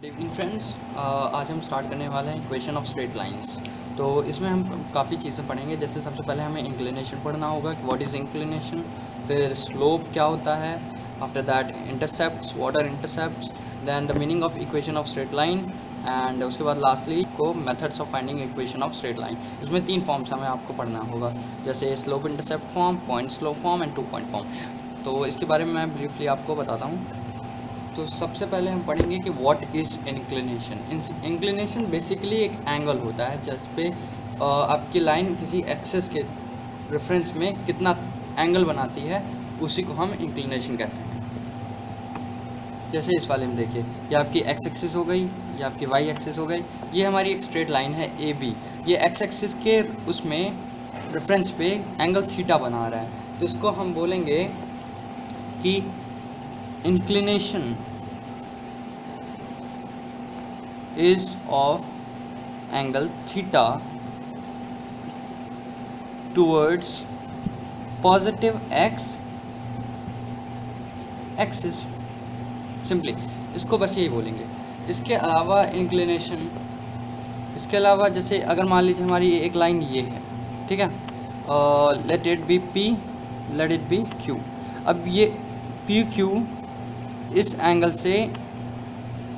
Good evening friends. आज हम start करने वाले हैं इक्वेशन ऑफ स्ट्रेट लाइंस। तो इसमें हम काफ़ी चीज़ें पढ़ेंगे। जैसे सबसे पहले हमें इंक्लिनेशन पढ़ना होगा कि व्हाट इज़ इंक्लिनेशन, फिर स्लोप क्या होता है, after that intercepts, what are intercepts, then the meaning of equation of straight line, and उसके बाद लास्टली को methods of finding equation of straight line. इसमें 3 फॉर्म्स हमें आपको पढ़ना होगा, जैसे slope intercept form, point slope form and 2 point form. तो इसके बारे में मैं ब्रीफली आपको बताता हूँ। तो सबसे पहले हम पढ़ेंगे कि what is inclination. Inclination basically एक एंगल होता है जिस पे आपकी लाइन किसी एक्सेस के रेफरेंस में कितना एंगल बनाती है, उसी को हम इंक्लिनेशन कहते हैं। जैसे इस वाले में देखिए, ये आपकी एक्स एक्सिस हो गई, ये आपकी वाई एक्सिस हो गई, ये हमारी एक स्ट्रेट लाइन है ए बी। ये एक्स एक्सिस के उसमें रेफरेंस पे एंगल थीटा बना रहा है, तो इसको हम बोलेंगे कि inclination is of angle theta towards positive x axis। Simply इसको बस यही बोलेंगे। इसके अलावा इंक्लिनेशन, इसके अलावा जैसे अगर मान लीजिए हमारी एक लाइन ये है, ठीक है, late it B P, late it B Q। अब ये PQ इस एंगल से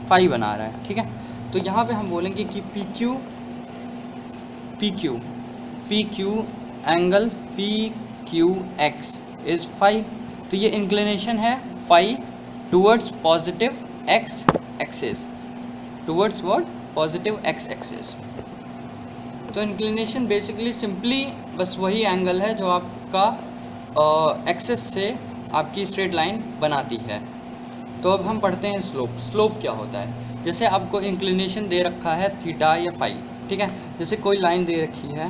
फाई बना रहा है, ठीक है। तो यहाँ पे हम बोलेंगे कि PQ angle PQX is phi. तो ये इंक्लिनेशन है phi towards positive x axis, towards what, positive x axis. तो इंक्लिनेशन बेसिकली सिंपली बस वही एंगल है जो आपका एक्सिस से आपकी स्ट्रेट लाइन बनाती है। तो अब हम पढ़ते हैं स्लोप। स्लोप क्या होता है? जैसे आपको इंक्लिनेशन दे रखा है थीटा या फाई, ठीक है। जैसे कोई लाइन दे रखी है,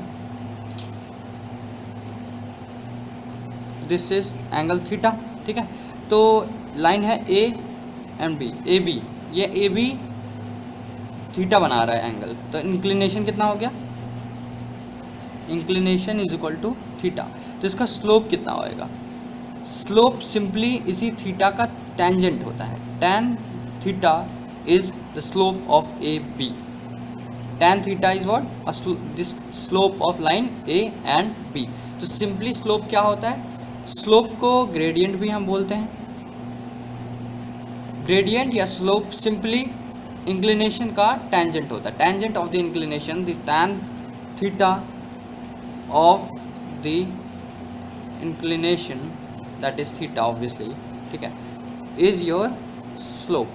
दिस इज एंगल थीटा, ठीक है। तो लाइन है A and B, A B, ये ए बी थीटा बना रहा है एंगल, तो इंक्लिनेशन कितना हो गया? Inclination is equal to theta. तो इसका स्लोप कितना होएगा? स्लोप सिंपली इसी थीटा का टेंजेंट होता है। tan theta is the slope of A B. tan theta is what, this slope of line A and B. तो सिंपली स्लोप क्या होता है? स्लोप को ग्रेडियंट भी हम बोलते हैं। ग्रेडियंट या स्लोप सिंपली इंक्लिनेशन का टेंजेंट होता है। Tangent of the inclination, the tan theta of the inclination, that is theta obviously, ठीक है, इज योर स्लोप।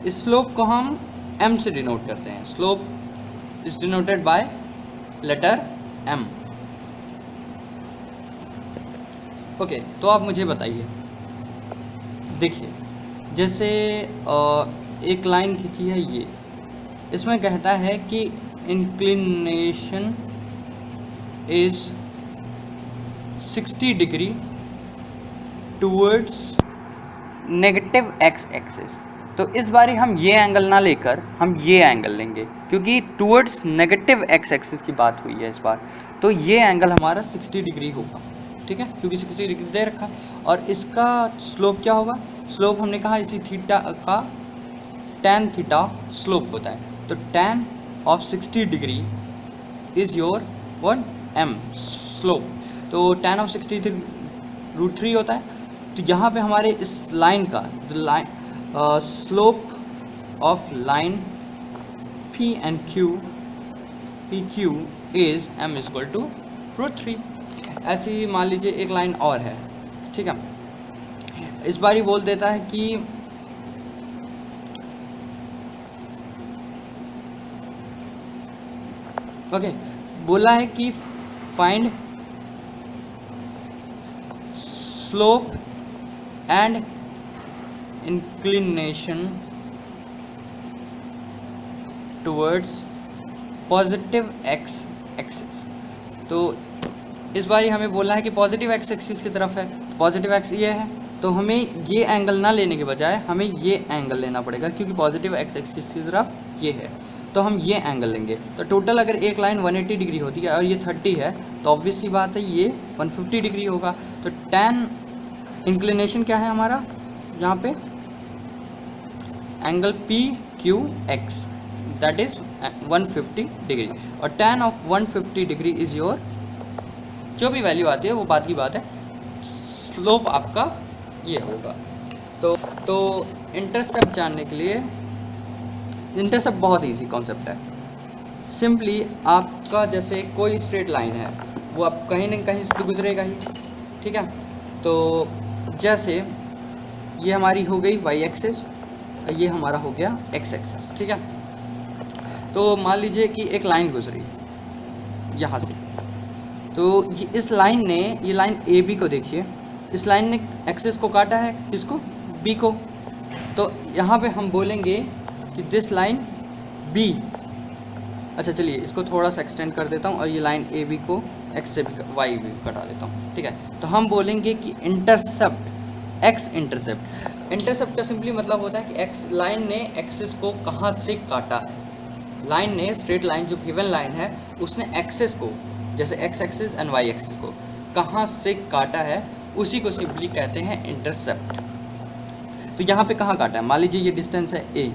इस स्लोप को हम m से डिनोट करते हैं। Slope is denoted by letter m। Okay, तो आप मुझे बताइए, देखिए जैसे एक लाइन खींची है ये, इसमें कहता है कि inclination is 60 degree towards negative x axis. तो इस बारी हम ये एंगल ना लेकर हम ये एंगल लेंगे, क्योंकि टूवर्ड्स नेगेटिव एक्स एक्सिस की बात हुई है इस बार। तो ये एंगल हमारा 60 डिग्री होगा, ठीक है, क्योंकि 60 डिग्री दे रखा है। और इसका स्लोप क्या होगा? स्लोप हमने कहा इसी थीटा का tan थीटा स्लोप होता है। तो tan of 60 degree is your what, m slope. तो tan ऑफ 60 √3 होता है। तो यहाँ पे हमारे इस लाइन का slope of line P and Q, PQ is m equal to √3। ऐसे ही मान लीजिए एक लाइन और है, ठीक है। इस बार ही बोल देता है कि ओके, बोला है कि find slope and inclination towards positive x axis. तो इस बार हमें बोला है कि पॉजिटिव एक्स एक्सिस की तरफ है, पॉजिटिव एक्स ये है, तो हमें ये एंगल ना लेने के बजाय हमें ये एंगल लेना पड़ेगा, क्योंकि पॉजिटिव एक्स एक्सिस की तरफ ये है, तो हम ये एंगल लेंगे। तो टोटल अगर एक लाइन 180 डिग्री होती है और ये 30 है, तो ऑब्वियस सी बात है ये 150 डिग्री होगा। तो tan इंक्लिनेशन क्या है हमारा यहाँ पे, angle P Q x that is 150 degree, और tan of 150 degree is your, जो भी वैल्यू आती है वो बात की बात है, स्लोप आपका ये होगा। तो इंटरसेप्ट जानने के लिए, इंटरसेप्ट बहुत इजी कॉन्सेप्ट है। सिंपली आपका जैसे कोई स्ट्रेट लाइन है, वो आप कहीं न कहीं से तो गुजरेगा ही, ठीक है। तो जैसे ये हमारी हो गई वाई एक्सिस, ये हमारा हो गया एक्स एक्सिस, ठीक है। तो मान लीजिए कि एक लाइन गुजरी यहाँ से, तो ये इस लाइन ने, ये लाइन ए बी को देखिए, इस लाइन ने एक्सिस को काटा है, किसको, बी को। तो यहाँ पे हम बोलेंगे कि दिस लाइन बी, अच्छा चलिए इसको थोड़ा सा एक्सटेंड कर देता हूँ और ये लाइन ए बी को एक्स से भी वाई भी कटा देता हूँ, ठीक है। तो हम बोलेंगे कि इंटरसेप्ट, एक्स इंटरसेप्ट, इंटरसेप्ट का सिंपली मतलब होता है कि एक्स लाइन ने एक्सिस को कहाँ से काटा है। लाइन ने, स्ट्रेट लाइन जो गिवन लाइन है, उसने एक्सिस को, जैसे x axis and y axis को कहाँ से काटा है, उसी को सिंपली कहते हैं इंटरसेप्ट। तो यहाँ पे कहाँ काटा है, मान लीजिए ये डिस्टेंस है ए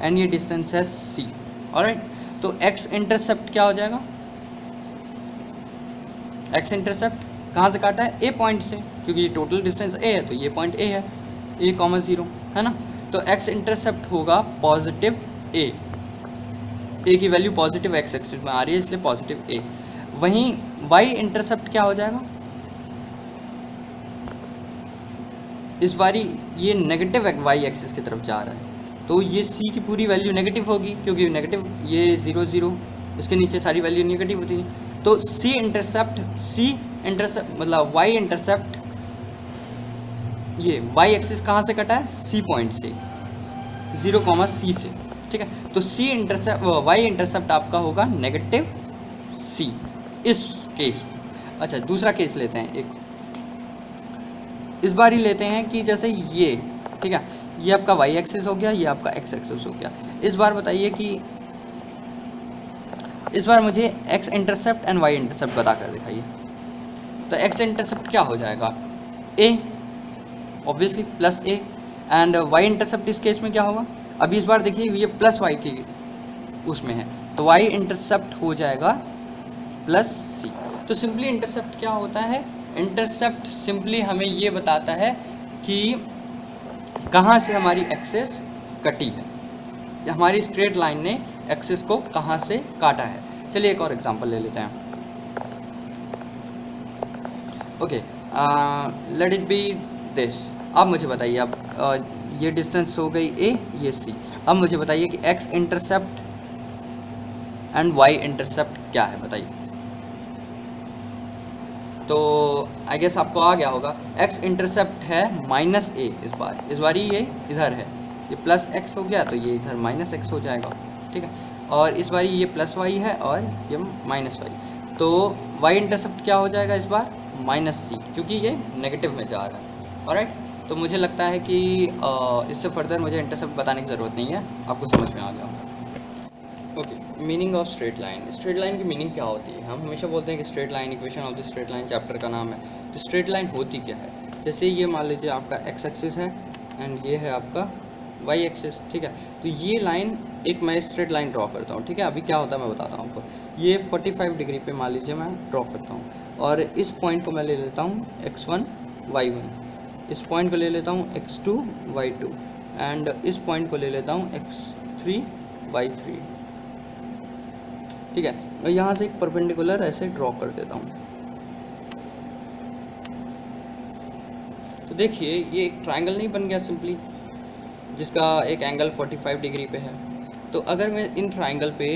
एंड ये डिस्टेंस है सी, ऑलराइट। तो एक्स इंटरसेप्ट क्या हो जाएगा, एक्स इंटरसेप्ट कहाँ से काटा है, ए पॉइंट से, क्योंकि ये टोटल डिस्टेंस ए है तो ये पॉइंट ए है, ए कॉमा 0 है ना। तो एक्स इंटरसेप्ट होगा पॉजिटिव ए की वैल्यू पॉजिटिव एक्स एक्सिस में आ रही है इसलिए पॉजिटिव ए। वहीं वाई इंटरसेप्ट क्या हो जाएगा, इस बारी ये नेगेटिव वाई एक्सिस की तरफ जा रहा है, तो ये सी की पूरी वैल्यू नेगेटिव होगी, क्योंकि नेगेटिव ये 0 0, इसके नीचे सारी वैल्यू नेगेटिव होती है। तो सी इंटरसेप्ट मतलब वाई इंटरसेप्ट, ये वाई एक्सिस कहाँ से कटा है, सी पॉइंट से, 0, सी से, ठीक है। तो सी इंटरसेप्ट, वाई इंटरसेप्ट आपका होगा नेगेटिव सी इस केस में। अच्छा दूसरा केस लेते हैं, एक इस बार ही लेते हैं कि जैसे ये, ठीक है, ये आपका वाई एक्सिस हो गया, ये आपका एक्स एक्सिस हो गया। इस बार बताइए कि इस बार मुझे X intercept and Y intercept बता कर दिखाइए। तो एक्स इंटरसेप्ट क्या हो जाएगा, a obviously plus a, and Y intercept इस केस में क्या होगा, अभी इस बार देखिए ये प्लस वाई की उसमें है, तो वाई इंटरसेप्ट हो जाएगा प्लस सी। तो सिंपली इंटरसेप्ट क्या होता है, इंटरसेप्ट सिंपली हमें ये बताता है कि कहाँ से हमारी एक्सिस कटी है, हमारी स्ट्रेट लाइन ने एक्सिस को कहाँ से काटा है। चलिए एक और एग्जांपल ले लेते हैं। Okay, late it B this. अब मुझे बताइए, अब ये डिस्टेंस हो गई ए, ये सी। अब मुझे बताइए कि x intercept and Y intercept क्या है, बताइए। तो आई गेस आपको आ गया होगा, एक्स इंटरसेप्ट है माइनस ए, इस बार ये इधर है, ये प्लस एक्स हो गया तो ये इधर माइनस एक्स हो जाएगा, ठीक है। और इस बार ये प्लस वाई है और ये माइनस वाई, तो वाई इंटरसेप्ट क्या हो जाएगा इस बार, माइनस सी, क्योंकि ये नेगेटिव में जा रहा है, ऑलराइट। तो मुझे लगता है कि इससे फर्दर मुझे इंटरसेप्ट बताने की ज़रूरत नहीं है, आपको समझ में आ गया। Okay, meaning of straight line. Straight line की मीनिंग क्या होती है, हम हमेशा बोलते हैं कि straight line, equation of the straight line chapter का नाम है। तो स्ट्रेट लाइन होती क्या है, जैसे ये मान लीजिए आपका एक्स एक्सिस है एंड ये है आपका वाई एक्सिस, ठीक है। तो ये लाइन, एक मैं स्ट्रेट लाइन ड्रॉ करता हूँ, ठीक है। अभी क्या होता है मैं बताता हूँ आपको। ये 45 डिग्री पे मान लीजिए मैं ड्रॉ करता हूँ, और इस पॉइंट को मैं ले लेता हूँ x1 y1, इस पॉइंट को ले लेता हूँ x2 y2, एंड इस पॉइंट को ले लेता हूँ x3 y3, ठीक है। मैं यहाँ से एक परपेंडिकुलर ऐसे ड्रॉ कर देता हूँ। तो देखिए ये एक ट्रायंगल नहीं बन गया सिंपली, जिसका एक एंगल 45 डिग्री पे है। तो अगर मैं इन ट्रायंगल पे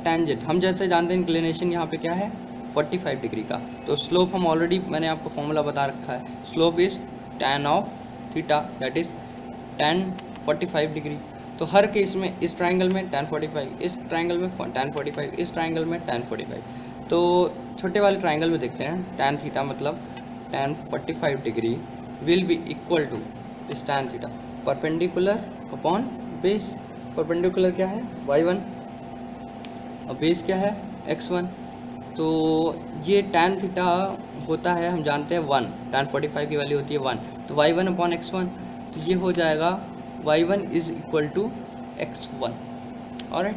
टेंजेंट, हम जैसे जानते हैं इंक्लिनेशन यहाँ पे क्या है 45 डिग्री का, तो स्लोप हम ऑलरेडी, मैंने आपको फॉर्मूला बता रखा है, slope is tan of theta that is tan 45 degree. तो हर केस में इस ट्रायंगल में tan 45, इस ट्रायंगल में tan 45, इस ट्रायंगल में tan 45। तो छोटे वाले ट्रायंगल में देखते हैं tan थीटा मतलब tan 45 degree will be equal to इस tan theta perpendicular upon base. Perpendicular क्या है y1 और बेस क्या है x1। तो ये tan थीटा होता है, हम जानते हैं 1, tan 45 की वैल्यू होती है 1, तो y1 अपॉन x1, तो ये हो जाएगा y1 is equal to x1। Alright,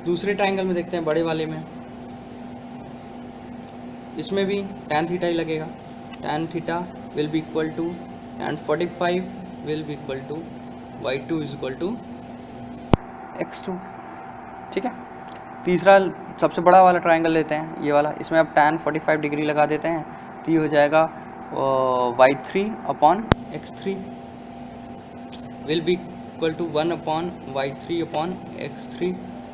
दूसरे ट्राइंगल में देखते हैं, बड़े वाले में। इसमें भी tan थीटा ही लगेगा। tan theta will be equal to tan 45 will be equal to y2 is equal to x2। ठीक है, तीसरा सबसे बड़ा वाला ट्राइंगल लेते हैं, ये वाला। इसमें अब tan 45 डिग्री लगा देते हैं, तो ये हो जाएगा y3 upon x3 will be equal to 1 upon y3 upon x3।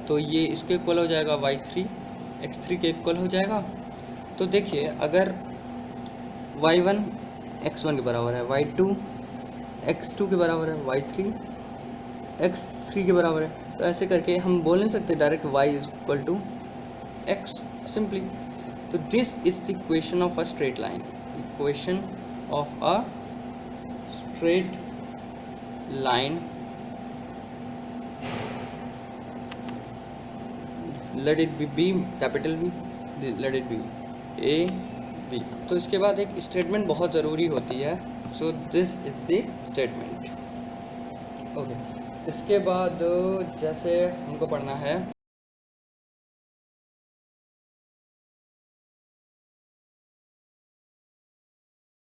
तो ये इसके इक्वल हो जाएगा, y3 x3 के इक्वल हो जाएगा। तो देखिए, अगर y1 x1 के बराबर है, y2 x2 के बराबर है, y3 x3 के बराबर है, तो ऐसे करके हम बोल नहीं सकते direct y is equal to x simply. तो this is the equation of a straight line, equation of a straight line. Let it be B, capital B, let it be A B. तो इसके बाद एक statement बहुत ज़रूरी होती है, so this is the statement. Okay, इसके बाद जैसे हमको पढ़ना है